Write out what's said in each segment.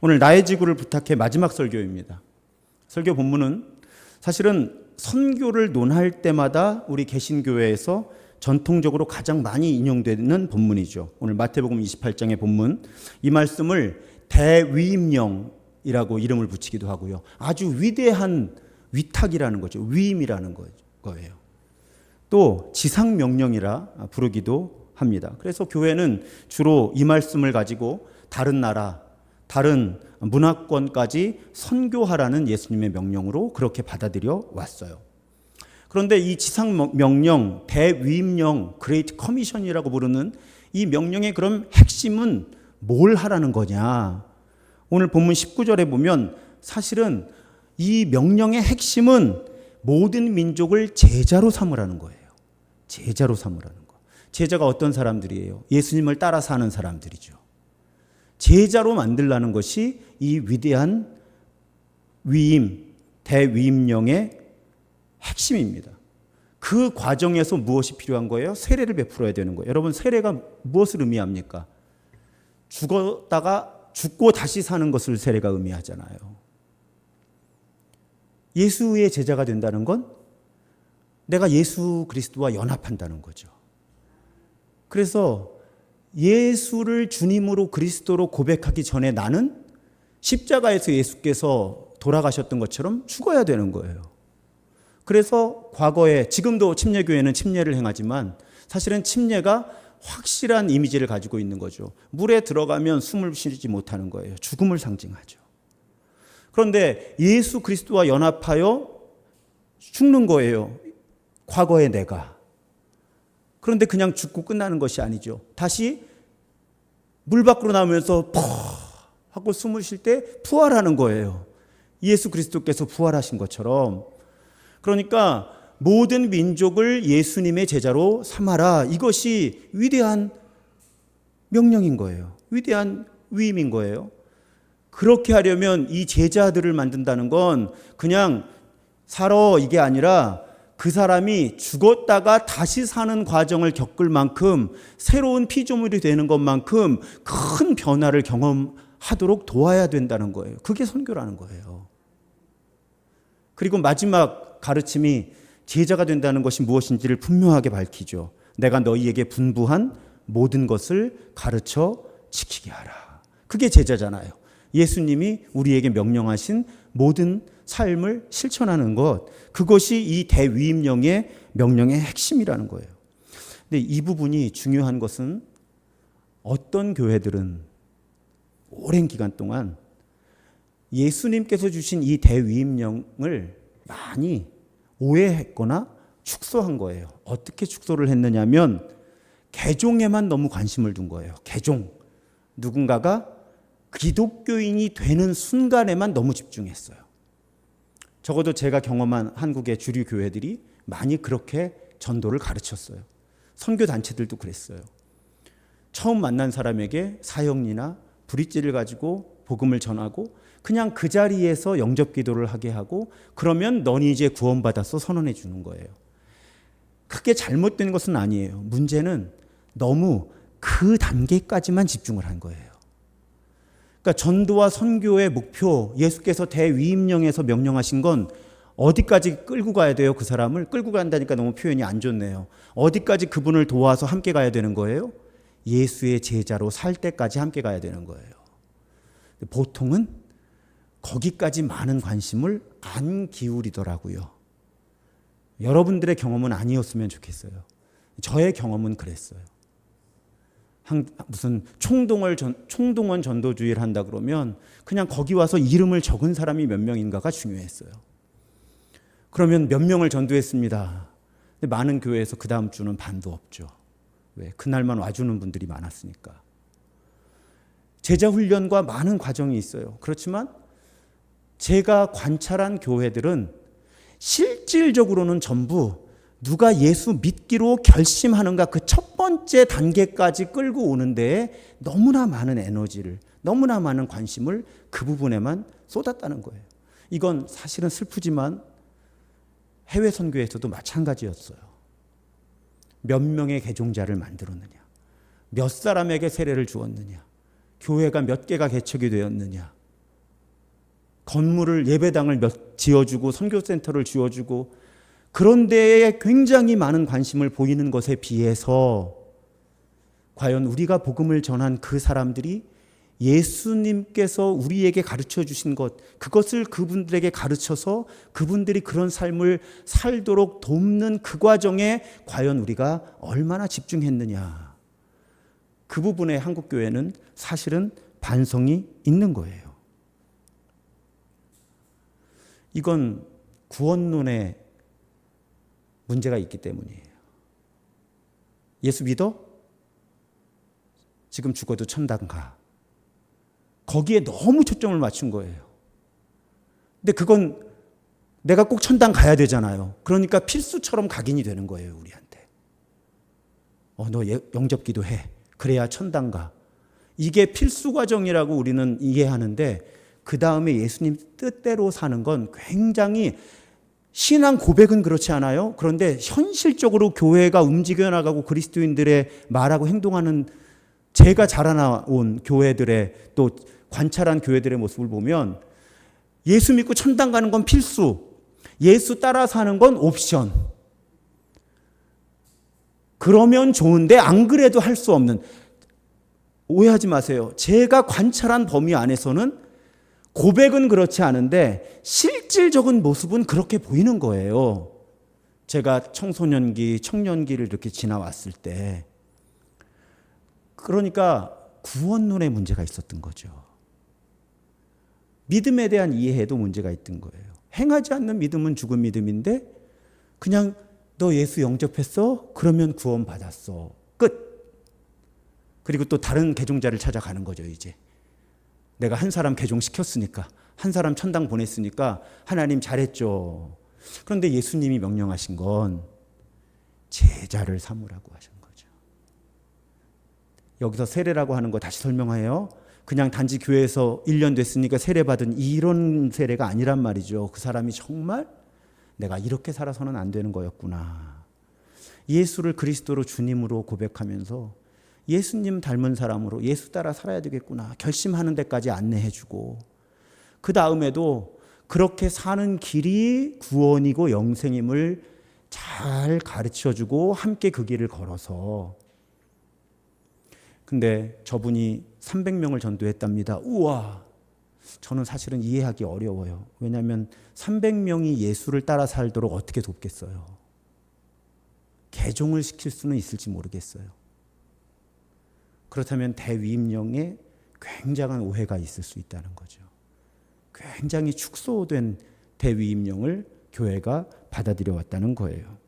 오늘 나의 지구를 부탁해 마지막 설교입니다. 설교 본문은 사실은 선교를 논할 때마다 우리 개신교회에서 전통적으로 가장 많이 인용되는 본문이죠. 오늘 마태복음 28장의 본문, 이 말씀을 대위임령이라고 이름을 붙이기도 하고요. 아주 위대한 위탁이라는 거죠. 위임이라는 거예요. 또 지상명령이라 부르기도 합니다. 그래서 교회는 주로 이 말씀을 가지고 다른 나라, 다른 문화권까지 선교하라는 예수님의 명령으로 그렇게 받아들여 왔어요. 그런데 이 지상명령, 대위임령, 그레이트 커미션이라고 부르는 이 명령의 그럼 핵심은 뭘 하라는 거냐? 오늘 본문 19절에 보면 사실은 이 명령의 핵심은 모든 민족을 제자로 삼으라는 거예요. 제자로 삼으라는 거. 제자가 어떤 사람들이에요? 예수님을 따라 사는 사람들이죠. 제자로 만들라는 것이 이 위대한 위임, 대위임령의 핵심입니다. 그 과정에서 무엇이 필요한 거예요? 세례를 베풀어야 되는 거예요. 여러분, 세례가 무엇을 의미합니까? 죽었다가 죽고 다시 사는 것을 세례가 의미하잖아요. 예수의 제자가 된다는 건 내가 예수 그리스도와 연합한다는 거죠. 그래서 예수를 주님으로 그리스도로 고백하기 전에 나는 십자가에서 예수께서 돌아가셨던 것처럼 죽어야 되는 거예요. 그래서 과거에, 지금도 침례교회는 침례를 행하지만 사실은 침례가 확실한 이미지를 가지고 있는 거죠. 물에 들어가면 숨을 쉬지 못하는 거예요. 죽음을 상징하죠. 그런데 예수 그리스도와 연합하여 죽는 거예요. 과거의 내가. 그런데 그냥 죽고 끝나는 것이 아니죠. 다시 물 밖으로 나오면서 퍽 하고 숨을 쉴 때 부활하는 거예요. 예수 그리스도께서 부활하신 것처럼. 그러니까 모든 민족을 예수님의 제자로 삼아라. 이것이 위대한 명령인 거예요. 위대한 위임인 거예요. 그렇게 하려면 이 제자들을 만든다는 건 그냥 살아 이게 아니라 그 사람이 죽었다가 다시 사는 과정을 겪을 만큼 새로운 피조물이 되는 것만큼 큰 변화를 경험하도록 도와야 된다는 거예요. 그게 선교라는 거예요. 그리고 마지막 가르침이 제자가 된다는 것이 무엇인지를 분명하게 밝히죠. 내가 너희에게 분부한 모든 것을 가르쳐 지키게 하라. 그게 제자잖아요. 예수님이 우리에게 명령하신 모든 삶을 실천하는 것, 그것이 이 대위임령의 명령의 핵심이라는 거예요. 근데 이 부분이 중요한 것은 어떤 교회들은 오랜 기간 동안 예수님께서 주신 이 대위임령을 많이 오해했거나 축소한 거예요. 어떻게 축소를 했느냐면 개종에만 너무 관심을 둔 거예요. 개종. 누군가가 기독교인이 되는 순간에만 너무 집중했어요. 적어도 제가 경험한 한국의 주류 교회들이 많이 그렇게 전도를 가르쳤어요. 선교 단체들도 그랬어요. 처음 만난 사람에게 사형리나 브릿지를 가지고 복음을 전하고 그냥 그 자리에서 영접 기도를 하게 하고 그러면 넌 이제 구원받았어 선언해 주는 거예요. 크게 잘못된 것은 아니에요. 문제는 너무 그 단계까지만 집중을 한 거예요. 그러니까 전도와 선교의 목표, 예수께서 대위임령에서 명령하신 건 어디까지 끌고 가야 돼요? 그 사람을 끌고 간다니까 너무 표현이 안 좋네요. 어디까지 그분을 도와서 함께 가야 되는 거예요? 예수의 제자로 살 때까지 함께 가야 되는 거예요. 보통은 거기까지 많은 관심을 안 기울이더라고요. 여러분들의 경험은 아니었으면 좋겠어요. 저의 경험은 그랬어요. 무슨 총동원 전도주의를 한다 그러면 그냥 거기 와서 이름을 적은 사람이 몇 명인가가 중요했어요. 그러면 몇 명을 전도했습니다. 근데 많은 교회에서 그 다음 주는 반도 없죠. 왜? 그날만 와주는 분들이 많았으니까. 제자 훈련과 많은 과정이 있어요. 그렇지만 제가 관찰한 교회들은 실질적으로는 전부 누가 예수 믿기로 결심하는가 그 첫 번째 단계까지 끌고 오는데 너무나 많은 에너지를, 너무나 많은 관심을 그 부분에만 쏟았다는 거예요. 이건 사실은 슬프지만 해외 선교에서도 마찬가지였어요. 몇 명의 개종자를 만들었느냐, 몇 사람에게 세례를 주었느냐, 교회가 몇 개가 개척이 되었느냐, 건물을 예배당을 지어주고 선교센터를 지어주고 그런 데에 굉장히 많은 관심을 보이는 것에 비해서 과연 우리가 복음을 전한 그 사람들이 예수님께서 우리에게 가르쳐 주신 것, 그것을 그분들에게 가르쳐서 그분들이 그런 삶을 살도록 돕는 그 과정에 과연 우리가 얼마나 집중했느냐. 그 부분에 한국교회는 사실은 반성이 있는 거예요. 이건 구원론에 문제가 있기 때문이에요. 예수 믿어? 지금 죽어도 천당 가. 거기에 너무 초점을 맞춘 거예요. 근데 그건 내가 꼭 천당 가야 되잖아요. 그러니까 필수처럼 각인이 되는 거예요, 우리한테. 너 영접기도 해. 그래야 천당 가. 이게 필수 과정이라고 우리는 이해하는데 그 다음에 예수님 뜻대로 사는 건 굉장히 신앙 고백은 그렇지 않아요? 그런데 현실적으로 교회가 움직여 나가고 그리스도인들의 말하고 행동하는 제가 자라나온 교회들의 또 관찰한 교회들의 모습을 보면 예수 믿고 천당 가는 건 필수, 예수 따라 사는 건 옵션. 그러면 좋은데 안 그래도 할 수 없는, 오해하지 마세요. 제가 관찰한 범위 안에서는 고백은 그렇지 않은데 실질적인 모습은 그렇게 보이는 거예요. 제가 청소년기, 청년기를 이렇게 지나왔을 때. 그러니까 구원론에 문제가 있었던 거죠. 믿음에 대한 이해에도 문제가 있던 거예요. 행하지 않는 믿음은 죽은 믿음인데 그냥 너 예수 영접했어? 그러면 구원 받았어. 끝. 그리고 또 다른 개종자를 찾아가는 거죠, 이제. 내가 한 사람 개종시켰으니까, 한 사람 천당 보냈으니까 하나님 잘했죠. 그런데 예수님이 명령하신 건 제자를 삼으라고 하신 거죠. 여기서 세례라고 하는 거 다시 설명해요. 그냥 단지 교회에서 1년 됐으니까 세례받은 이런 세례가 아니란 말이죠. 그 사람이 정말 내가 이렇게 살아서는 안 되는 거였구나. 예수를 그리스도로 주님으로 고백하면서 예수님 닮은 사람으로 예수 따라 살아야 되겠구나 결심하는 데까지 안내해주고, 그 다음에도 그렇게 사는 길이 구원이고 영생임을 잘 가르쳐주고 함께 그 길을 걸어서. 근데 저분이 300명을 전도했답니다. 우와! 저는 사실은 이해하기 어려워요. 왜냐하면 300명이 예수를 따라 살도록 어떻게 돕겠어요? 개종을 시킬 수는 있을지 모르겠어요. 그렇다면 대위임령에 굉장한 오해가 있을 수 있다는 거죠. 굉장히 축소된 대위임령을 교회가 받아들여 왔다는 거예요.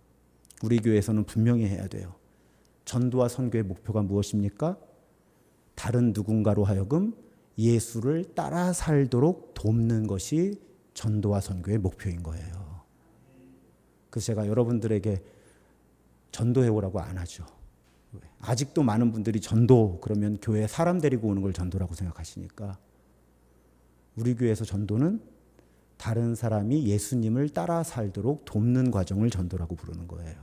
우리 교회에서는 분명히 해야 돼요. 전도와 선교의 목표가 무엇입니까? 다른 누군가로 하여금 예수를 따라 살도록 돕는 것이 전도와 선교의 목표인 거예요. 그래서 제가 여러분들에게 전도해 오라고 안 하죠. 아직도 많은 분들이 전도 그러면 교회에 사람 데리고 오는 걸 전도라고 생각하시니까, 우리 교회에서 전도는 다른 사람이 예수님을 따라 살도록 돕는 과정을 전도라고 부르는 거예요.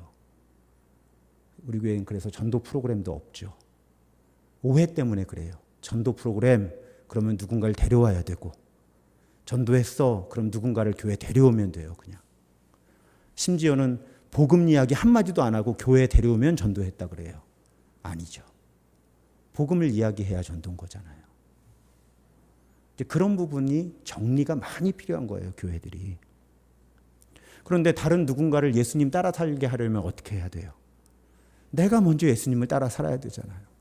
우리 교회는 그래서 전도 프로그램도 없죠. 오해 때문에 그래요. 전도 프로그램 그러면 누군가를 데려와야 되고, 전도했어 그럼 누군가를 교회에 데려오면 돼요. 그냥 심지어는 복음 이야기 한마디도 안 하고 교회에 데려오면 전도했다 그래요. 아니죠. 복음을 이야기해야 전도인 거잖아요. 이제 그런 부분이 정리가 많이 필요한 거예요, 교회들이. 그런데 다른 누군가를 예수님 따라 살게 하려면 어떻게 해야 돼요? 내가 먼저 예수님을 따라 살아야 되잖아요.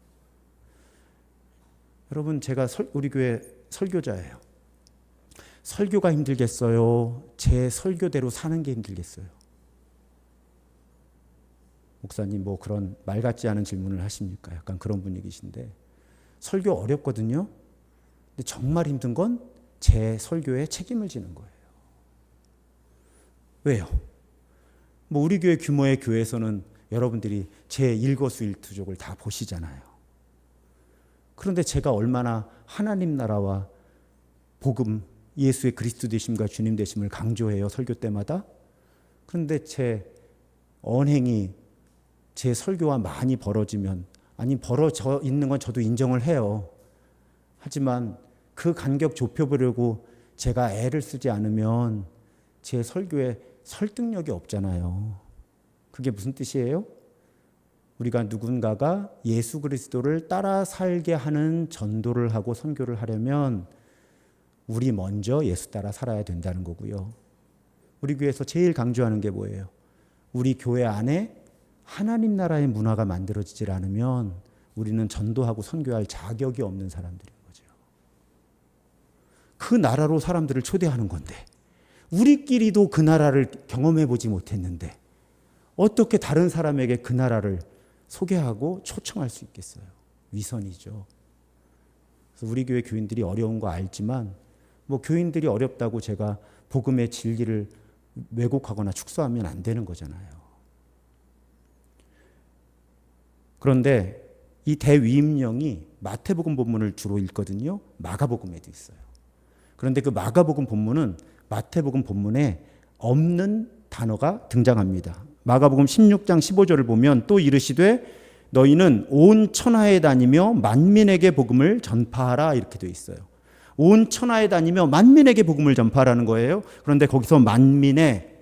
여러분, 제가 우리 교회 설교자예요. 설교가 힘들겠어요? 제 설교대로 사는 게 힘들겠어요? 목사님 뭐 그런 말 같지 않은 질문을 하십니까? 약간 그런 분위기신데, 설교 어렵거든요. 근데 정말 힘든 건 제 설교에 책임을 지는 거예요. 왜요? 뭐 우리 교회 규모의 교회에서는 여러분들이 제 일거수일투족을 다 보시잖아요. 그런데 제가 얼마나 하나님 나라와 복음, 예수의 그리스도 되심과 주님 되심을 강조해요, 설교 때마다. 그런데 제 언행이 제 설교와 많이 벌어지면, 아니 벌어져 있는 건 저도 인정을 해요. 하지만 그 간격 좁혀보려고 제가 애를 쓰지 않으면 제 설교에 설득력이 없잖아요. 그게 무슨 뜻이에요? 우리가 누군가가 예수 그리스도를 따라 살게 하는 전도를 하고 선교를 하려면 우리 먼저 예수 따라 살아야 된다는 거고요. 우리 교회에서 제일 강조하는 게 뭐예요? 우리 교회 안에 하나님 나라의 문화가 만들어지질 않으면 우리는 전도하고 선교할 자격이 없는 사람들인 거죠. 그 나라로 사람들을 초대하는 건데 우리끼리도 그 나라를 경험해 보지 못했는데 어떻게 다른 사람에게 그 나라를 소개하고 초청할 수 있겠어요? 위선이죠. 그래서 우리 교회 교인들이 어려운 거 알지만 뭐 교인들이 어렵다고 제가 복음의 진리를 왜곡하거나 축소하면 안 되는 거잖아요. 그런데 이 대위임령이 마태복음 본문을 주로 읽거든요. 마가복음에도 있어요. 그런데 그 마가복음 본문은 마태복음 본문에 없는 단어가 등장합니다. 마가복음 16장 15절을 보면 또 이르시되 너희는 온 천하에 다니며 만민에게 복음을 전파하라 이렇게 되어 있어요. 온 천하에 다니며 만민에게 복음을 전파하라는 거예요. 그런데 거기서 만민의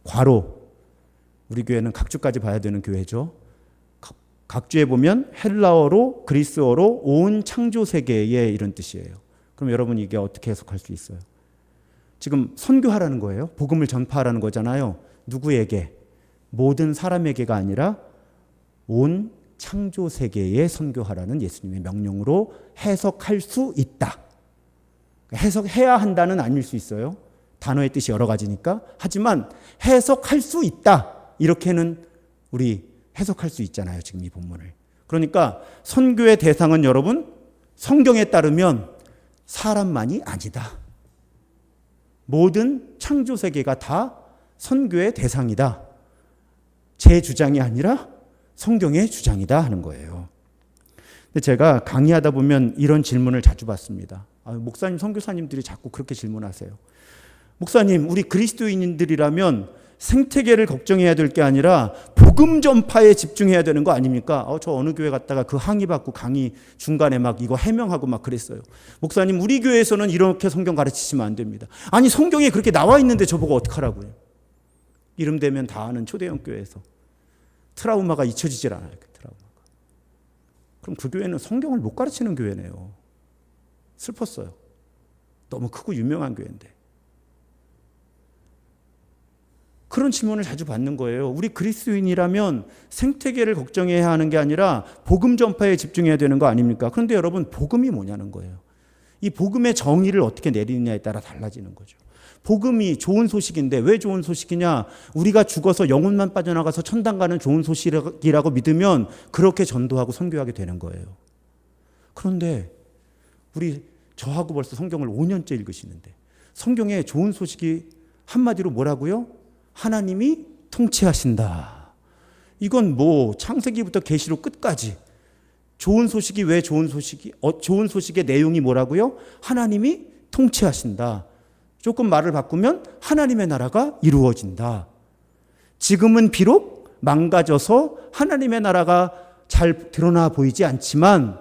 괄호, 우리 교회는 각주까지 봐야 되는 교회죠. 각주에 보면 헬라어로 그리스어로 온 창조 세계에 이런 뜻이에요. 그럼 여러분 이게 어떻게 해석할 수 있어요? 지금 선교하라는 거예요. 복음을 전파하라는 거잖아요. 누구에게? 모든 사람에게가 아니라 온 창조 세계에 선교하라는 예수님의 명령으로 해석할 수 있다. 해석해야 한다는 아닐 수 있어요. 단어의 뜻이 여러 가지니까. 하지만 해석할 수 있다. 이렇게는 우리 해석할 수 있잖아요. 지금 이 본문을. 그러니까 선교의 대상은 여러분 성경에 따르면 사람만이 아니다. 모든 창조 세계가 다 선교의 대상이다. 제 주장이 아니라 성경의 주장이다 하는 거예요. 근데 제가 강의하다 보면 이런 질문을 자주 받습니다. 목사님, 선교사님들이 자꾸 그렇게 질문하세요. 목사님, 우리 그리스도인들이라면 생태계를 걱정해야 될 게 아니라 복음 전파에 집중해야 되는 거 아닙니까? 저 어느 교회 갔다가 그 항의받고 강의 중간에 막 이거 해명하고 막 그랬어요. 목사님, 우리 교회에서는 이렇게 성경 가르치시면 안 됩니다. 아니, 성경에 그렇게 나와 있는데 저보고 어떡하라고요? 이름 되면 다 아는 초대형 교회에서 트라우마가 잊혀지질 않아요. 그 트라우마가. 그럼 그 교회는 성경을 못 가르치는 교회네요. 슬펐어요. 너무 크고 유명한 교회인데. 그런 질문을 자주 받는 거예요. 우리 그리스도인이라면 생태계를 걱정해야 하는 게 아니라 복음 전파에 집중해야 되는 거 아닙니까? 그런데 여러분, 복음이 뭐냐는 거예요. 이 복음의 정의를 어떻게 내리느냐에 따라 달라지는 거죠. 복음이 좋은 소식인데 왜 좋은 소식이냐? 우리가 죽어서 영혼만 빠져나가서 천당 가는 좋은 소식이라고 믿으면 그렇게 전도하고 선교하게 되는 거예요. 그런데 저하고 벌써 성경을 5년째 읽으시는데 성경에 좋은 소식이 한마디로 뭐라고요? 하나님이 통치하신다. 이건 뭐 창세기부터 계시록 끝까지 좋은 소식이 왜 좋은 소식의 내용이 뭐라고요? 하나님이 통치하신다. 조금 말을 바꾸면 하나님의 나라가 이루어진다. 지금은 비록 망가져서 하나님의 나라가 잘 드러나 보이지 않지만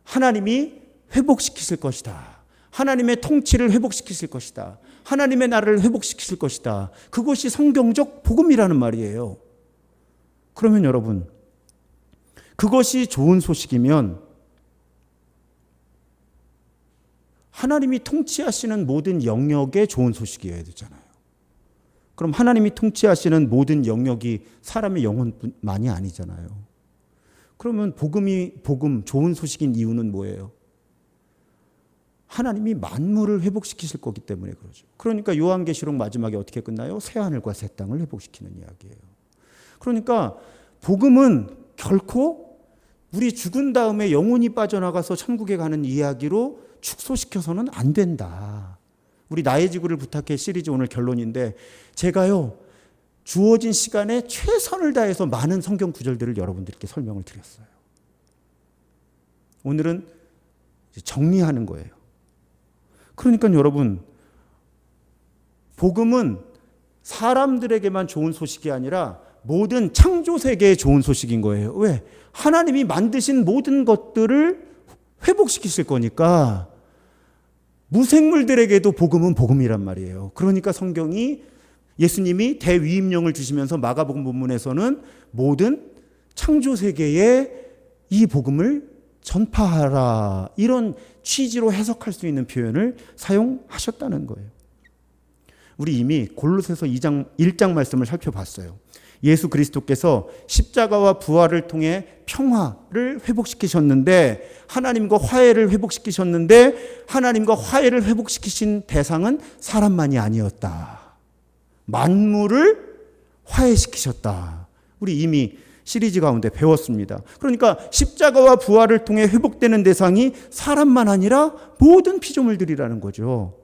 하나님이 회복시키실 것이다. 하나님의 통치를 회복시키실 것이다. 하나님의 나라를 회복시키실 것이다. 그것이 성경적 복음이라는 말이에요. 그러면 여러분, 그것이 좋은 소식이면 하나님이 통치하시는 모든 영역에 좋은 소식이어야 되잖아요. 그럼 하나님이 통치하시는 모든 영역이 사람의 영혼만이 아니잖아요. 그러면 복음, 좋은 소식인 이유는 뭐예요? 하나님이 만물을 회복시키실 거기 때문에 그러죠. 그러니까 요한계시록 마지막에 어떻게 끝나요? 새 하늘과 새 땅을 회복시키는 이야기예요. 그러니까 복음은 결코 우리 죽은 다음에 영혼이 빠져나가서 천국에 가는 이야기로 축소시켜서는 안 된다. 우리 나의 지구를 부탁해 시리즈 오늘 결론인데 제가요 주어진 시간에 최선을 다해서 많은 성경 구절들을 여러분들께 설명을 드렸어요. 오늘은 정리하는 거예요. 그러니까 여러분, 복음은 사람들에게만 좋은 소식이 아니라 모든 창조 세계에 좋은 소식인 거예요. 왜? 하나님이 만드신 모든 것들을 회복시키실 거니까 무생물들에게도 복음은 복음이란 말이에요. 그러니까 성경이 예수님이 대위임령을 주시면서 마가복음 본문에서는 모든 창조 세계에 이 복음을 전파하라, 이런 취지로 해석할 수 있는 표현을 사용하셨다는 거예요. 우리 이미 골로새서 1장 말씀을 살펴봤어요. 예수 그리스도께서 십자가와 부활을 통해 평화를 회복시키셨는데, 하나님과 화해를 회복시키셨는데, 하나님과 화해를 회복시키신 대상은 사람만이 아니었다. 만물을 화해시키셨다. 우리 이미 시리즈 가운데 배웠습니다. 그러니까 십자가와 부활을 통해 회복되는 대상이 사람만 아니라 모든 피조물들이라는 거죠.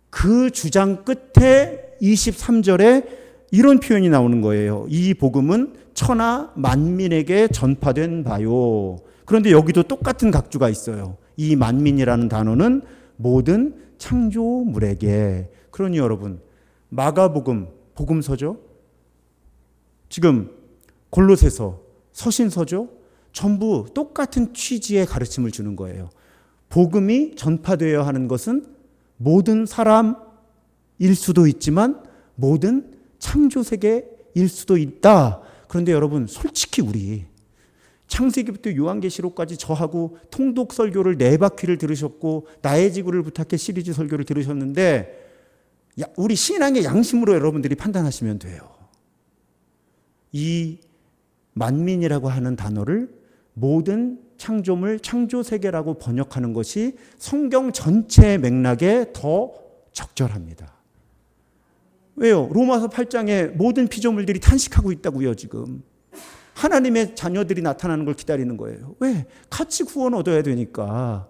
그 주장 끝에 23절에 이런 표현이 나오는 거예요. 이 복음은 천하 만민에게 전파된 바요. 그런데 여기도 똑같은 각주가 있어요. 이 만민이라는 단어는 모든 창조물에게. 그러니 여러분, 마가복음, 복음서죠. 지금 골로새서, 서신서죠. 전부 똑같은 취지의 가르침을 주는 거예요. 복음이 전파되어야 하는 것은 모든 사람일 수도 있지만 모든 창조세계일 수도 있다. 그런데 여러분, 솔직히 우리 창세기부터 요한계시록까지 저하고 통독 설교를 4바퀴를 들으셨고 나의 지구를 부탁해 시리즈 설교를 들으셨는데, 우리 신앙의 양심으로 여러분들이 판단하시면 돼요. 이 만민이라고 하는 단어를 모든 창조물, 창조세계라고 번역하는 것이 성경 전체의 맥락에 더 적절합니다. 왜요? 로마서 8장에 모든 피조물들이 탄식하고 있다고요, 지금. 하나님의 자녀들이 나타나는 걸 기다리는 거예요. 왜? 같이 구원 얻어야 되니까.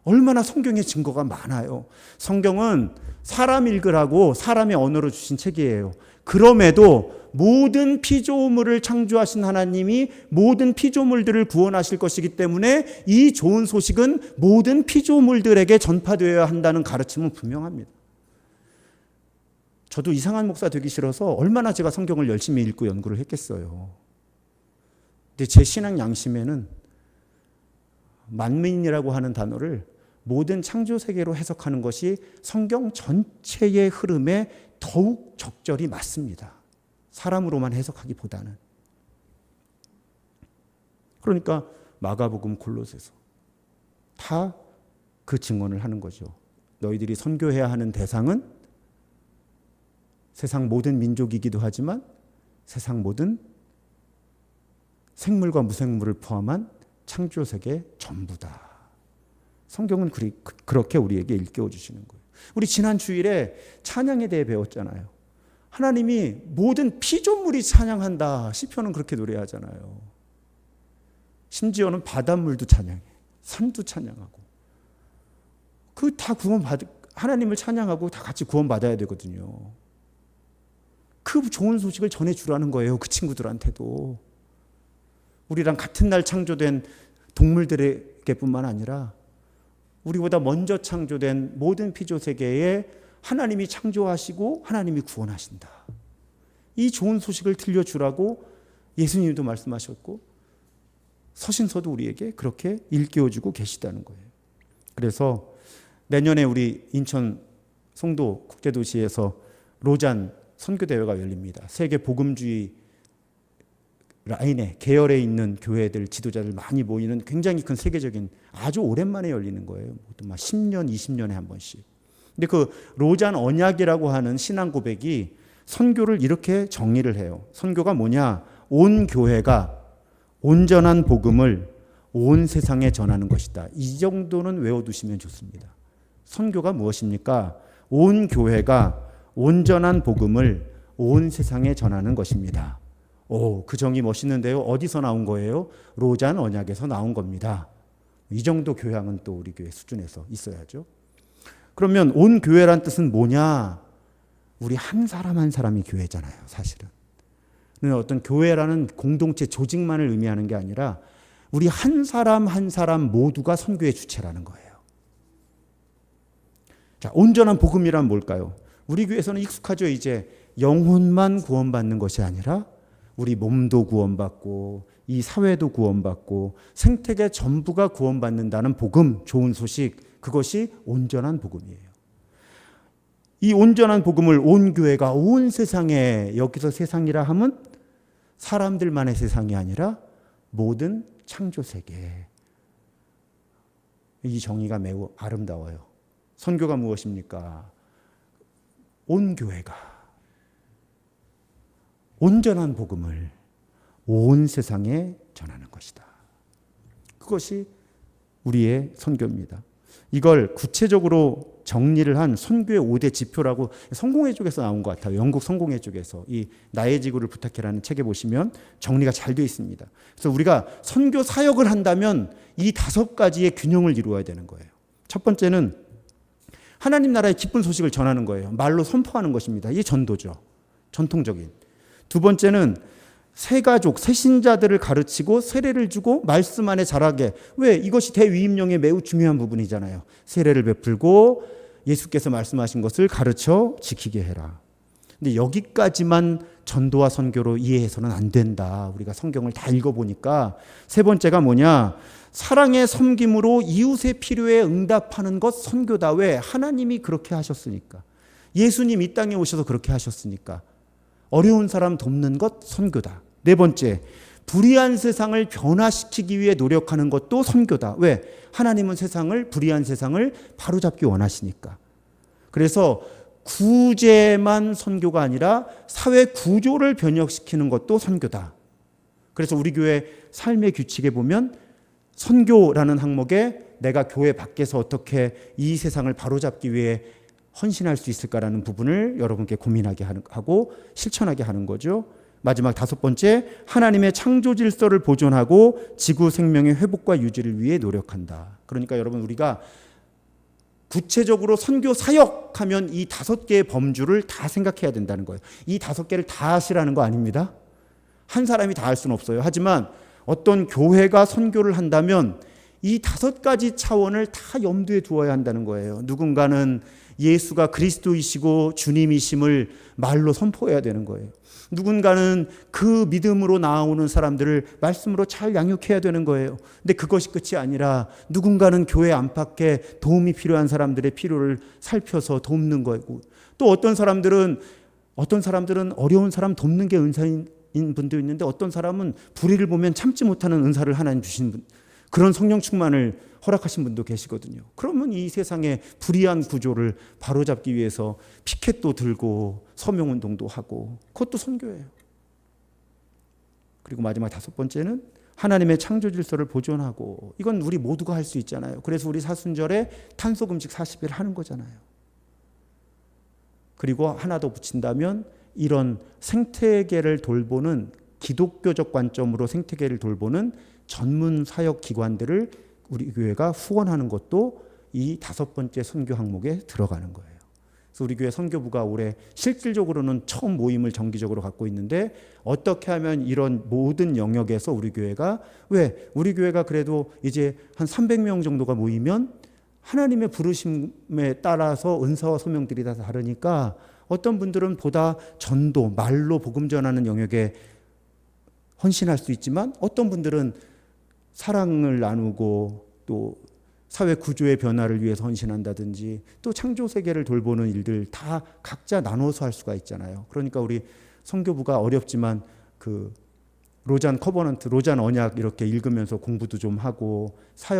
얼마나 성경에 증거가 많아요. 성경은 사람 읽으라고 사람의 언어로 주신 책이에요. 그럼에도 모든 피조물을 창조하신 하나님이 모든 피조물들을 구원하실 것이기 때문에 이 좋은 소식은 모든 피조물들에게 전파되어야 한다는 가르침은 분명합니다. 저도 이상한 목사 되기 싫어서 얼마나 제가 성경을 열심히 읽고 연구를 했겠어요. 근데 제 신앙 양심에는 만민이라고 하는 단어를 모든 창조 세계로 해석하는 것이 성경 전체의 흐름에 더욱 적절히 맞습니다. 사람으로만 해석하기보다는. 그러니까 마가복음, 골로새서 다 그 증언을 하는 거죠. 너희들이 선교해야 하는 대상은 세상 모든 민족이기도 하지만 세상 모든 생물과 무생물을 포함한 창조세계 전부다. 성경은 그렇게 우리에게 일깨워 주시는 거예요. 우리 지난 주일에 찬양에 대해 배웠잖아요. 하나님이 모든 피조물이 찬양한다. 시편은 그렇게 노래하잖아요. 심지어는 바닷물도 찬양해. 산도 찬양하고. 그 다 하나님을 찬양하고 다 같이 구원받아야 되거든요. 그 좋은 소식을 전해주라는 거예요. 그 친구들한테도. 우리랑 같은 날 창조된 동물들에게뿐만 아니라 우리보다 먼저 창조된 모든 피조세계에 하나님이 창조하시고 하나님이 구원하신다. 이 좋은 소식을 들려주라고 예수님도 말씀하셨고 서신서도 우리에게 그렇게 일깨워주고 계시다는 거예요. 그래서 내년에 우리 인천 송도 국제도시에서 로잔 선교대회가 열립니다. 세계 복음주의 라인에 계열에 있는 교회들, 지도자들 많이 모이는 굉장히 큰 세계적인, 아주 오랜만에 열리는 거예요. 10년, 20년에 한 번씩. 근데 그 로잔 언약이라고 하는 신앙 고백이 선교를 이렇게 정의를 해요. 선교가 뭐냐? 온 교회가 온전한 복음을 온 세상에 전하는 것이다. 이 정도는 외워두시면 좋습니다. 선교가 무엇입니까? 온 교회가 온전한 복음을 온 세상에 전하는 것입니다. 오, 그 정의 멋있는데요. 어디서 나온 거예요? 로잔 언약에서 나온 겁니다. 이 정도 교양은 또 우리 교회 수준에서 있어야죠. 그러면 온 교회란 뜻은 뭐냐? 우리 한 사람 한 사람이 교회잖아요, 사실은. 어떤 교회라는 공동체 조직만을 의미하는 게 아니라 우리 한 사람 한 사람 모두가 선교의 주체라는 거예요. 자, 온전한 복음이란 뭘까요? 우리 교회에서는 익숙하죠. 이제 영혼만 구원받는 것이 아니라 우리 몸도 구원받고 이 사회도 구원받고 생태계 전부가 구원받는다는 복음, 좋은 소식, 그것이 온전한 복음이에요. 이 온전한 복음을 온 교회가 온 세상에, 여기서 세상이라 하면 사람들만의 세상이 아니라 모든 창조 세계. 이 정의가 매우 아름다워요. 선교가 무엇입니까? 온 교회가 온전한 복음을 온 세상에 전하는 것이다. 그것이 우리의 선교입니다. 이걸 구체적으로 정리를 한 선교의 5대 지표라고 성공회 쪽에서 나온 것 같아요. 영국 성공회 쪽에서 이 나의 지구를 부탁해라는 책에 보시면 정리가 잘 되어 있습니다. 그래서 우리가 선교 사역을 한다면 이 5가지의 균형을 이루어야 되는 거예요. 첫 번째는 하나님 나라의 기쁜 소식을 전하는 거예요. 말로 선포하는 것입니다. 이게 전도죠. 전통적인. 두 번째는 새가족, 새신자들을 가르치고 세례를 주고 말씀 안에 자라게. 왜? 이것이 대위임령의 매우 중요한 부분이잖아요. 세례를 베풀고 예수께서 말씀하신 것을 가르쳐 지키게 해라. 근데 여기까지만 전도와 선교로 이해해서는 안 된다. 우리가 성경을 다 읽어보니까 세 번째가 뭐냐? 사랑의 섬김으로 이웃의 필요에 응답하는 것 선교다. 왜? 하나님이 그렇게 하셨으니까. 예수님 이 땅에 오셔서 그렇게 하셨으니까. 어려운 사람 돕는 것 선교다. 네 번째, 불의한 세상을 변화시키기 위해 노력하는 것도 선교다. 왜? 하나님은 불의한 세상을 바로잡기 원하시니까. 그래서 구제만 선교가 아니라 사회 구조를 변혁시키는 것도 선교다. 그래서 우리 교회 삶의 규칙에 보면 선교라는 항목에 내가 교회 밖에서 어떻게 이 세상을 바로잡기 위해 헌신할 수 있을까라는 부분을 여러분께 고민하게 하고 실천하게 하는 거죠. 마지막 5번째, 하나님의 창조 질서를 보존하고 지구 생명의 회복과 유지를 위해 노력한다. 그러니까 여러분, 우리가 구체적으로 선교 사역하면 이 5개의 범주를 다 생각해야 된다는 거예요. 이 5개를 다 하시라는 거 아닙니다. 한 사람이 다 할 수는 없어요. 하지만 어떤 교회가 선교를 한다면 이 5가지 차원을 다 염두에 두어야 한다는 거예요. 누군가는 예수가 그리스도이시고 주님이심을 말로 선포해야 되는 거예요. 누군가는 그 믿음으로 나아오는 사람들을 말씀으로 잘 양육해야 되는 거예요. 근데 그것이 끝이 아니라 누군가는 교회 안팎에 도움이 필요한 사람들의 필요를 살펴서 돕는 거고, 또 어떤 사람들은 어려운 사람 돕는 게 은사인 분도 있는데, 어떤 사람은 불의를 보면 참지 못하는 은사를 하나님 주신 분, 그런 성령 충만을 허락하신 분도 계시거든요. 그러면 이 세상의 불의한 구조를 바로잡기 위해서 피켓도 들고 서명운동도 하고, 그것도 선교예요. 그리고 마지막 5번째는 하나님의 창조 질서를 보존하고, 이건 우리 모두가 할 수 있잖아요. 그래서 우리 사순절에 탄소금식 40일 하는 거잖아요. 그리고 하나 더 붙인다면 이런 생태계를 돌보는, 기독교적 관점으로 생태계를 돌보는 전문 사역 기관들을 우리 교회가 후원하는 것도 이 5번째 선교 항목에 들어가는 거예요. 그래서 우리 교회 선교부가 올해 실질적으로는 처음 모임을 정기적으로 갖고 있는데, 어떻게 하면 이런 모든 영역에서 우리 교회가, 왜? 우리 교회가 그래도 이제 한 300명 정도가 모이면 하나님의 부르심에 따라서 은사와 소명들이 다 다르니까, 어떤 분들은 보다 전도, 말로 복음 전하는 영역에 헌신할 수 있지만, 어떤 분들은 사랑을 나누고 또 사회 구조의 변화를 위해서 헌신한다든지, 또 창조 세계를 돌보는 일들 다 각자 나눠서 할 수가 있잖아요. 그러니까 우리 선교부가 어렵지만 그 로잔 커버넌트, 로잔 언약 이렇게 읽으면서 공부도 좀 하고,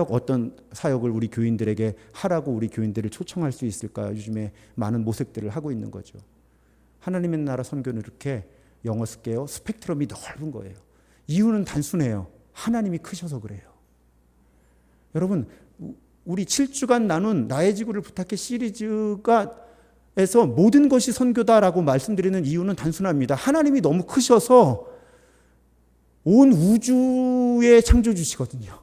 어떤 사역을 우리 교인들에게 하라고 우리 교인들을 초청할 수 있을까, 요즘에 많은 모색들을 하고 있는 거죠. 하나님의 나라 선교는 이렇게 영어 쓸게요. 스펙트럼이 넓은 거예요. 이유는 단순해요. 하나님이 크셔서 그래요. 여러분, 우리 7주간 나눈 나의 지구를 부탁해 시리즈가 에서 모든 것이 선교다라고 말씀드리는 이유는 단순합니다. 하나님이 너무 크셔서 온 우주의 창조주시거든요.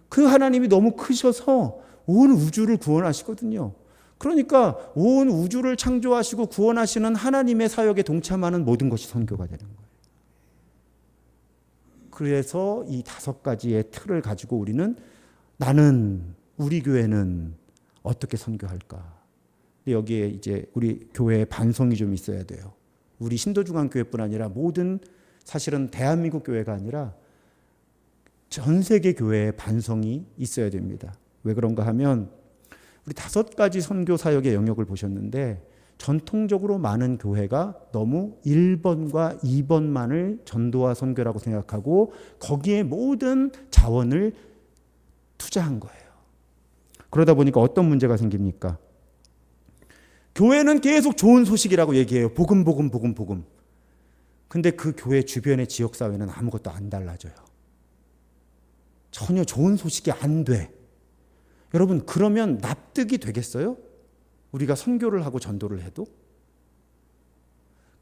그 하나님이 너무 크셔서 온 우주를 구원하시거든요. 그러니까 온 우주를 창조하시고 구원하시는 하나님의 사역에 동참하는 모든 것이 선교가 되는 거예요. 그래서 이 5가지의 틀을 가지고 우리 교회는 어떻게 선교할까? 여기에 이제 우리 교회의 반성이 좀 있어야 돼요. 우리 신도중앙교회뿐 아니라 사실은 대한민국 교회가 아니라 전 세계 교회의 반성이 있어야 됩니다. 왜 그런가 하면, 우리 5가지 선교 사역의 영역을 보셨는데 전통적으로 많은 교회가 너무 1번과 2번만을 전도와 선교라고 생각하고 거기에 모든 자원을 투자한 거예요. 그러다 보니까 어떤 문제가 생깁니까? 교회는 계속 좋은 소식이라고 얘기해요. 복음. 근데 그 교회 주변의 지역사회는 아무것도 안 달라져요. 전혀 좋은 소식이 안 돼. 여러분, 그러면 납득이 되겠어요? 우리가 선교를 하고 전도를 해도?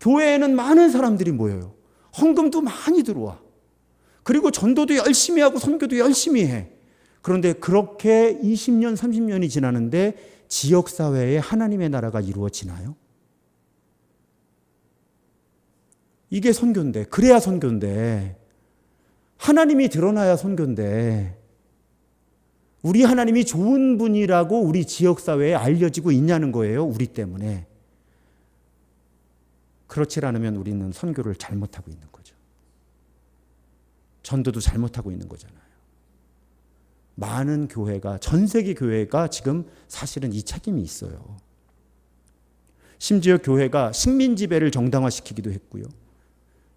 교회에는 많은 사람들이 모여요. 헌금도 많이 들어와. 그리고 전도도 열심히 하고 선교도 열심히 해. 그런데 그렇게 20년, 30년이 지나는데 지역사회에 하나님의 나라가 이루어지나요? 이게 선교인데, 그래야 선교인데, 하나님이 드러나야 선교인데, 우리 하나님이 좋은 분이라고 우리 지역사회에 알려지고 있냐는 거예요. 우리 때문에. 그렇지 않으면 우리는 선교를 잘못하고 있는 거죠. 전도도 잘못하고 있는 거잖아요. 많은 교회가, 전 세계 교회가 지금 사실은 이 책임이 있어요. 심지어 교회가 식민 지배를 정당화시키기도 했고요.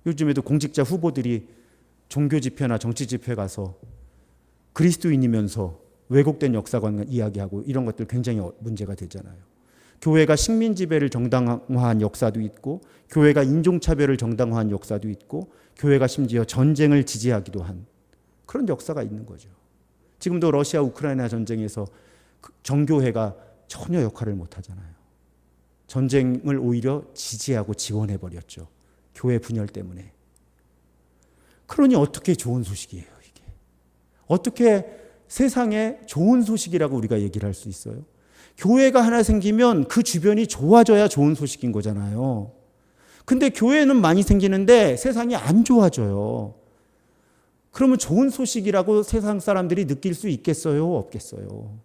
요즘에도 공직자 후보들이 종교 집회나 정치 집회 가서 그리스도인이면서 왜곡된 역사관 이야기하고 이런 것들 굉장히 문제가 되잖아요. 교회가 식민 지배를 정당화한 역사도 있고, 교회가 인종차별을 정당화한 역사도 있고, 교회가 심지어 전쟁을 지지하기도 한 그런 역사가 있는 거죠. 지금도 러시아 우크라이나 전쟁에서 정교회가 전혀 역할을 못 하잖아요. 전쟁을 오히려 지지하고 지원해 버렸죠. 교회 분열 때문에. 그러니 어떻게 좋은 소식이에요, 이게? 어떻게 세상에 좋은 소식이라고 우리가 얘기를 할 수 있어요? 교회가 하나 생기면 그 주변이 좋아져야 좋은 소식인 거잖아요. 근데 교회는 많이 생기는데 세상이 안 좋아져요. 그러면 좋은 소식이라고 세상 사람들이 느낄 수 있겠어요? 없겠어요?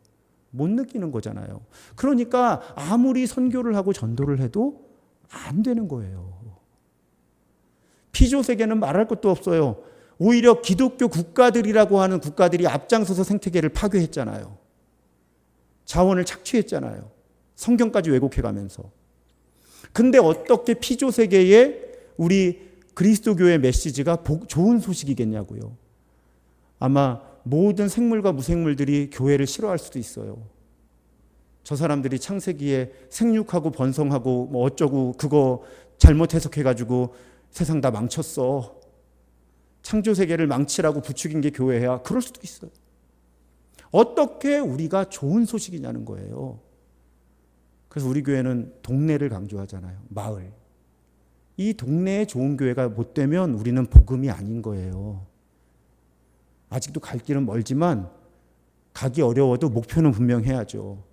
못 느끼는 거잖아요. 그러니까 아무리 선교를 하고 전도를 해도 안 되는 거예요. 피조 세계는 말할 것도 없어요. 오히려 기독교 국가들이라고 하는 국가들이 앞장서서 생태계를 파괴했잖아요. 자원을 착취했잖아요. 성경까지 왜곡해가면서. 근데 어떻게 피조 세계에 우리 그리스도교의 메시지가 좋은 소식이겠냐고요. 아마 모든 생물과 무생물들이 교회를 싫어할 수도 있어요. 저 사람들이 창세기에 생육하고 번성하고 뭐 어쩌고 그거 잘못 해석해가지고 세상 다 망쳤어. 창조 세계를 망치라고 부추긴 게 교회야. 그럴 수도 있어요. 어떻게 우리가 좋은 소식이냐는 거예요. 그래서 우리 교회는 동네를 강조하잖아요. 마을. 이 동네에 좋은 교회가 못 되면 우리는 복음이 아닌 거예요. 아직도 갈 길은 멀지만 가기 어려워도 목표는 분명해야죠.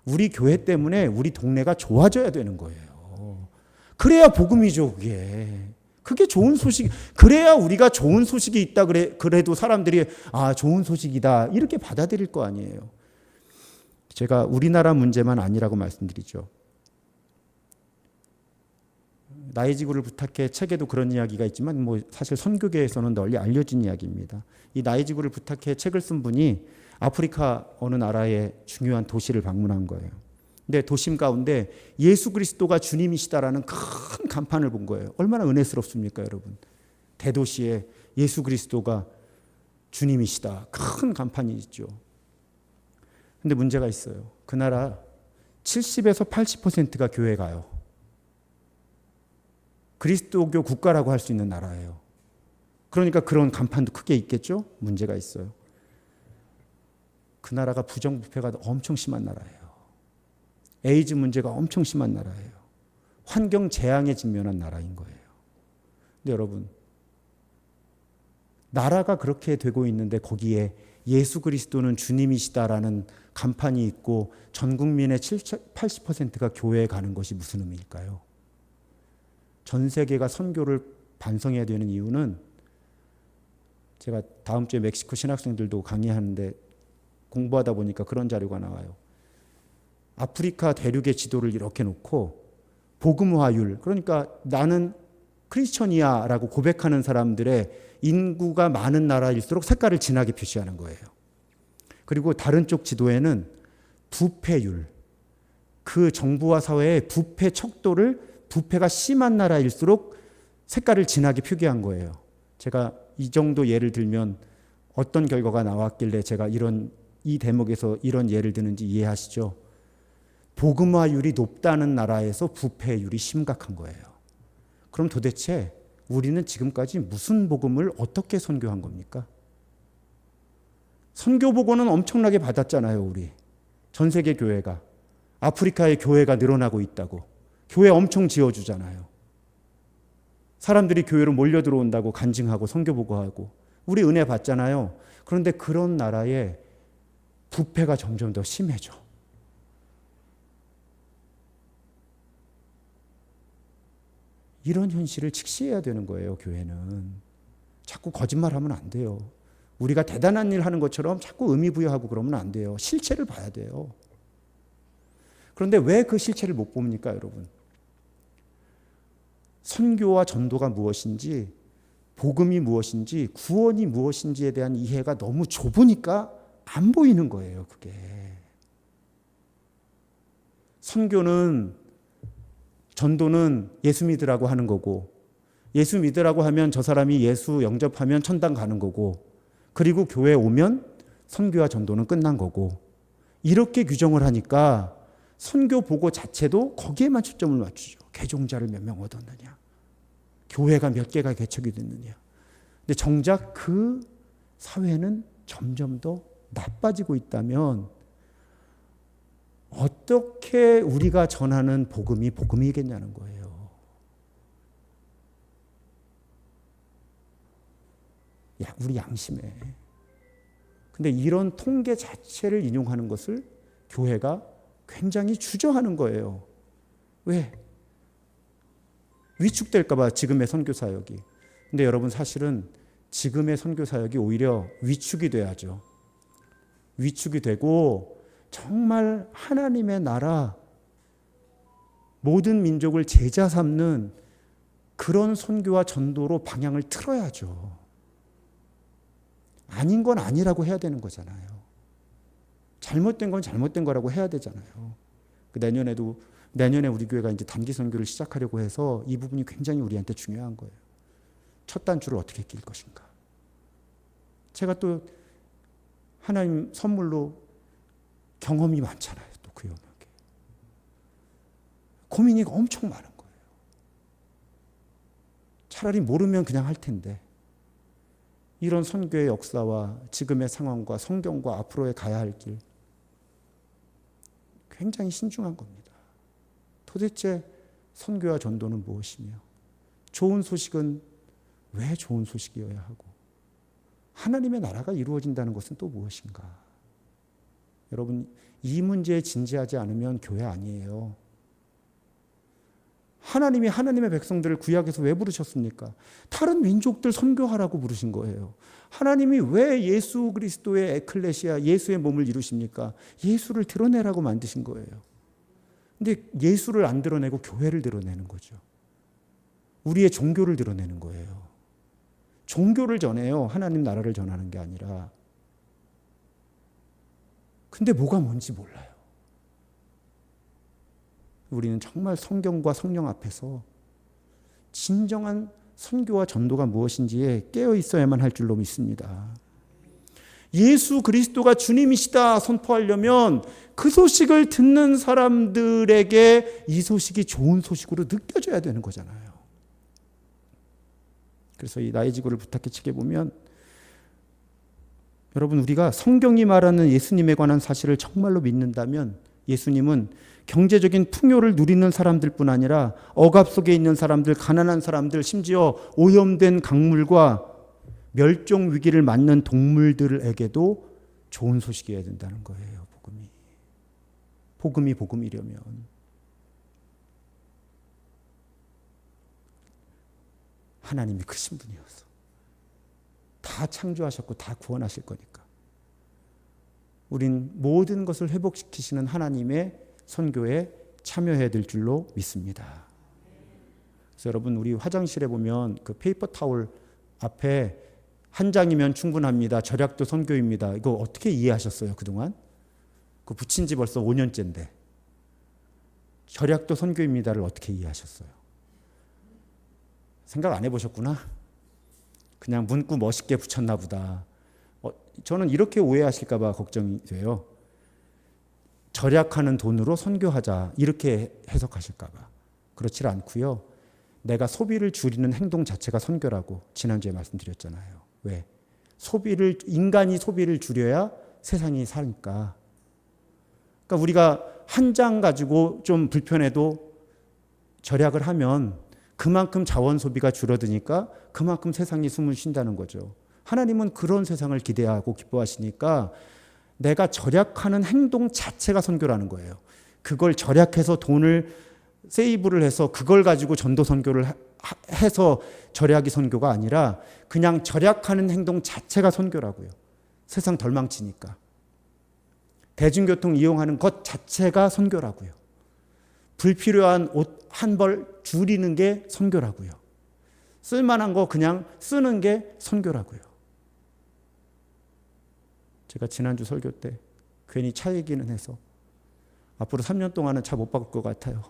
우리 교회 때문에 우리 동네가 좋아져야 되는 거예요. 그래야 복음이죠, 그게. 그게 좋은 소식. 그래야 우리가 좋은 소식이 있다 그래도 사람들이 아, 좋은 소식이다 이렇게 받아들일 거 아니에요. 제가 우리나라 문제만 아니라고 말씀드리죠. 나의 지구를 부탁해 책에도 그런 이야기가 있지만 뭐 사실 선교계에서는 널리 알려진 이야기입니다. 이 나의 지구를 부탁해 책을 쓴 분이 아프리카 어느 나라의 중요한 도시를 방문한 거예요. 근데 도심 가운데 예수 그리스도가 주님이시다라는 큰 간판을 본 거예요. 얼마나 은혜스럽습니까, 여러분? 대도시에 예수 그리스도가 주님이시다. 큰 간판이 있죠. 근데 문제가 있어요. 그 나라 70에서 80%가 교회 가요. 그리스도교 국가라고 할 수 있는 나라예요. 그러니까 그런 간판도 크게 있겠죠? 문제가 있어요. 그 나라가 부정부패가 엄청 심한 나라예요. 에이즈 문제가 엄청 심한 나라예요. 환경 재앙에 직면한 나라인 거예요. 근데 여러분, 나라가 그렇게 되고 있는데 거기에 예수 그리스도는 주님이시다라는 간판이 있고 전 국민의 80%가 교회에 가는 것이 무슨 의미일까요? 전 세계가 선교를 반성해야 되는 이유는 제가 다음 주에 멕시코 신학생들도 강의하는데 공부하다 보니까 그런 자료가 나와요. 아프리카 대륙의 지도를 이렇게 놓고 복음화율, 그러니까 나는 크리스천이야라고 고백하는 사람들의 인구가 많은 나라일수록 색깔을 진하게 표시하는 거예요. 그리고 다른 쪽 지도에는 부패율, 그 정부와 사회의 부패 척도를 부패가 심한 나라일수록 색깔을 진하게 표기한 거예요. 제가 이 정도 예를 들면 어떤 결과가 나왔길래 제가 이 대목에서 이런 예를 드는지 이해하시죠? 복음화율이 높다는 나라에서 부패율이 심각한 거예요. 그럼 도대체 우리는 지금까지 무슨 복음을 어떻게 선교한 겁니까? 선교 보고는 엄청나게 받았잖아요, 우리. 전 세계 교회가. 아프리카의 교회가 늘어나고 있다고. 교회 엄청 지어주잖아요. 사람들이 교회로 몰려 들어온다고 간증하고 선교 보고하고. 우리 은혜 받잖아요. 그런데 그런 나라에 부패가 점점 더 심해져. 이런 현실을 직시해야 되는 거예요, 교회는. 자꾸 거짓말하면 안 돼요. 우리가 대단한 일 하는 것처럼 자꾸 의미 부여하고 그러면 안 돼요. 실체를 봐야 돼요. 그런데 왜 그 실체를 못 봅니까, 여러분? 선교와 전도가 무엇인지, 복음이 무엇인지, 구원이 무엇인지에 대한 이해가 너무 좁으니까 안 보이는 거예요, 그게. 선교는, 전도는 예수 믿으라고 하는 거고, 예수 믿으라고 하면 저 사람이 예수 영접하면 천당 가는 거고, 그리고 교회에 오면 선교와 전도는 끝난 거고, 이렇게 규정을 하니까 선교 보고 자체도 거기에만 초점을 맞추죠. 개종자를 몇 명 얻었느냐, 교회가 몇 개가 개척이 됐느냐. 근데 정작 그 사회는 점점 더 나빠지고 있다면 어떻게 우리가 전하는 복음이 복음이겠냐는 거예요. 야, 우리 양심해. 근데 이런 통계 자체를 인용하는 것을 교회가 굉장히 주저하는 거예요. 왜? 위축될까 봐, 지금의 선교 사역이. 근데 여러분, 사실은 지금의 선교 사역이 오히려 위축이 돼야죠. 위축이 되고 정말 하나님의 나라, 모든 민족을 제자 삼는 그런 선교와 전도로 방향을 틀어야죠. 아닌 건 아니라고 해야 되는 거잖아요. 잘못된 건 잘못된 거라고 해야 되잖아요. 내년에 우리 교회가 이제 단기 선교를 시작하려고 해서 이 부분이 굉장히 우리한테 중요한 거예요. 첫 단추를 어떻게 낄 것인가. 제가 또 하나님 선물로 경험이 많잖아요. 또 그 영역에. 고민이 엄청 많은 거예요. 차라리 모르면 그냥 할 텐데. 이런 선교의 역사와 지금의 상황과 성경과 앞으로의 가야 할 길, 굉장히 신중한 겁니다. 도대체 선교와 전도는 무엇이며, 좋은 소식은 왜 좋은 소식이어야 하고, 하나님의 나라가 이루어진다는 것은 또 무엇인가? 여러분, 이 문제에 진지하지 않으면 교회 아니에요. 하나님이 하나님의 백성들을 구약에서 왜 부르셨습니까? 다른 민족들 선교하라고 부르신 거예요. 하나님이 왜 예수 그리스도의 에클레시아, 예수의 몸을 이루십니까? 예수를 드러내라고 만드신 거예요. 근데 예수를 안 드러내고 교회를 드러내는 거죠. 우리의 종교를 드러내는 거예요. 종교를 전해요. 하나님 나라를 전하는 게 아니라. 근데 뭐가 뭔지 몰라요. 우리는 정말 성경과 성령 앞에서 진정한 선교와 전도가 무엇인지에 깨어 있어야만 할 줄로 믿습니다. 예수 그리스도가 주님이시다 선포하려면 그 소식을 듣는 사람들에게 이 소식이 좋은 소식으로 느껴져야 되는 거잖아요. 그래서 이 나의 지구를 부탁해 책에 보면, 여러분, 우리가 성경이 말하는 예수님에 관한 사실을 정말로 믿는다면 예수님은 경제적인 풍요를 누리는 사람들뿐 아니라 억압 속에 있는 사람들, 가난한 사람들, 심지어 오염된 강물과 멸종 위기를 맞는 동물들에게도 좋은 소식이어야 된다는 거예요. 복음이 복음이려면. 하나님이 크신 분이어서 다 창조하셨고 다 구원하실 거니까. 우린 모든 것을 회복시키시는 하나님의 선교에 참여해야 될 줄로 믿습니다. 그래서 여러분, 우리 화장실에 보면 그 페이퍼 타올 앞에 한 장이면 충분합니다. 절약도 선교입니다. 이거 어떻게 이해하셨어요, 그동안? 그 붙인 지 벌써 5년째인데 절약도 선교입니다를 어떻게 이해하셨어요? 생각 안 해보셨구나. 그냥 문구 멋있게 붙였나 보다. 저는 이렇게 오해하실까 봐 걱정이 돼요. 절약하는 돈으로 선교하자 이렇게 해석하실까 봐. 그렇지 않고요. 내가 소비를 줄이는 행동 자체가 선교라고 지난주에 말씀드렸잖아요. 왜? 인간이 소비를 줄여야 세상이 사니까. 그러니까 우리가 한 장 가지고 좀 불편해도 절약을 하면 그만큼 자원 소비가 줄어드니까 그만큼 세상이 숨을 쉰다는 거죠. 하나님은 그런 세상을 기대하고 기뻐하시니까 내가 절약하는 행동 자체가 선교라는 거예요. 그걸 절약해서 돈을 세이브를 해서 그걸 가지고 전도 선교를 해서 절약이 선교가 아니라 그냥 절약하는 행동 자체가 선교라고요. 세상 덜 망치니까. 대중교통 이용하는 것 자체가 선교라고요. 불필요한 옷 한 벌 줄이는 게 선교라고요. 쓸만한 거 그냥 쓰는 게 선교라고요. 제가 지난주 설교 때 괜히 차 얘기는 해서 앞으로 3년 동안은 차 못 바꿀 것 같아요.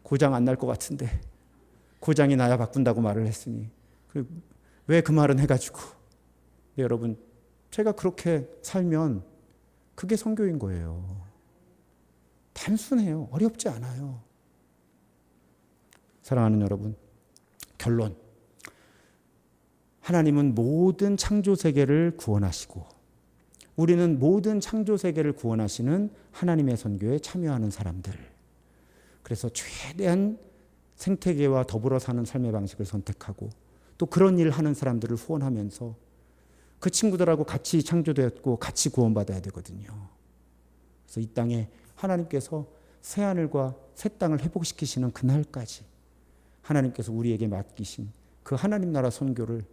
고장 안 날 것 같은데 고장이 나야 바꾼다고 말을 했으니 왜 그 말은 해가지고. 네, 여러분 제가 그렇게 살면 그게 선교인 거예요. 단순해요. 어렵지 않아요. 사랑하는 여러분, 결론. 하나님은 모든 창조 세계를 구원하시고 우리는 모든 창조 세계를 구원하시는 하나님의 선교에 참여하는 사람들. 그래서 최대한 생태계와 더불어 사는 삶의 방식을 선택하고 또 그런 일 하는 사람들을 후원하면서 그 친구들하고 같이 창조되었고 같이 구원받아야 되거든요. 그래서 이 땅에 하나님께서 새하늘과 새 땅을 회복시키시는 그날까지 하나님께서 우리에게 맡기신 그 하나님 나라 선교를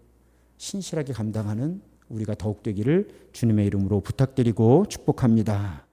신실하게 감당하는 우리가 더욱 되기를 주님의 이름으로 부탁드리고 축복합니다.